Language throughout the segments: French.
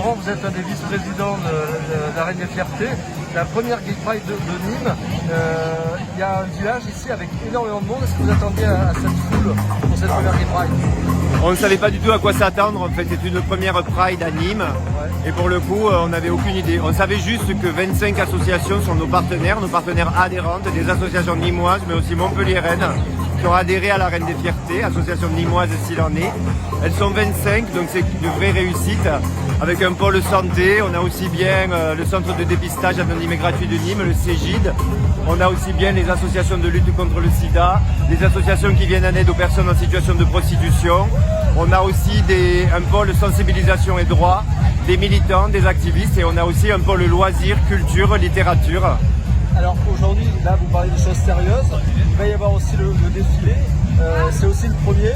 Laurent, vous êtes un des vice-présidents de la Reine des Fiertés, la première Gay Pride de Nîmes. Il y a un village ici avec énormément de monde. Est-ce que vous attendiez à cette foule pour cette première Gay Pride? On ne savait pas du tout à quoi s'attendre. En fait, c'est une première Pride à Nîmes. Ouais. Et pour le coup, on n'avait aucune idée. On savait juste que 25 associations sont nos partenaires adhérentes, des associations nîmoises, mais aussi montpelliéraines, qui ont adhéré à la Reine des Fiertés, association nîmoise s'il en est. Elles sont 25, donc c'est une vraie réussite. Avec un pôle santé, on a aussi bien le centre de dépistage anonyme et gratuit de Nîmes, le CEGID. On a aussi bien les associations de lutte contre le sida, les associations qui viennent en aide aux personnes en situation de prostitution. On a aussi un pôle sensibilisation et droit, des militants, des activistes, et on a aussi un pôle loisirs, culture, littérature. Alors aujourd'hui, là vous parlez de choses sérieuses, il va y avoir aussi le défilé, c'est aussi le premier.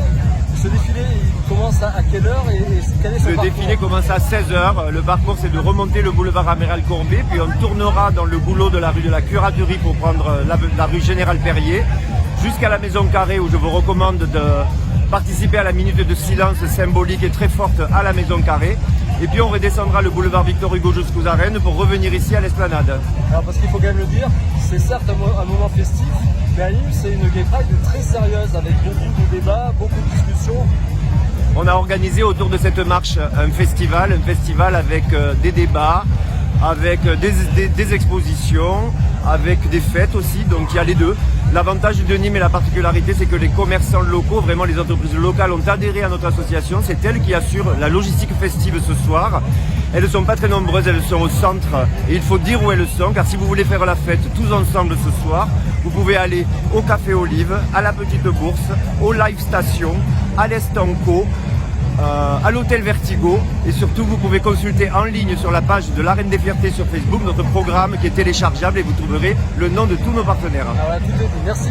Ce défilé, il commence à quelle heure et quel est son parcours? Le défilé commence à 16h, le parcours c'est de remonter le boulevard Amiral Courbet, puis on tournera dans le boulot de la rue de la Curaterie pour prendre la rue Général Perrier, jusqu'à la Maison Carrée où je vous recommande de participer à la minute de silence symbolique et très forte à la Maison Carrée. Et puis on redescendra le boulevard Victor Hugo jusqu'aux arènes pour revenir ici à l'Esplanade. Alors parce qu'il faut quand même le dire, c'est certes un moment festif, mais à Nîmes c'est une Gay Pride très sérieuse avec beaucoup de débats, beaucoup de discussions. On a organisé autour de cette marche un festival avec des débats, avec des expositions, avec des fêtes aussi, donc il y a les deux. L'avantage de Nîmes et la particularité, c'est que les commerçants locaux, vraiment les entreprises locales ont adhéré à notre association. C'est elles qui assurent la logistique festive ce soir. Elles ne sont pas très nombreuses, elles sont au centre et il faut dire où elles sont, car si vous voulez faire la fête tous ensemble ce soir, vous pouvez aller au Café Olive, à la Petite Bourse, au Live Station, à l'Estanco, à l'hôtel Vertigo, et surtout vous pouvez consulter en ligne sur la page de la Reine des Fiertés sur Facebook notre programme qui est téléchargeable et vous trouverez le nom de tous nos partenaires. Alors là, tout est dit. Merci.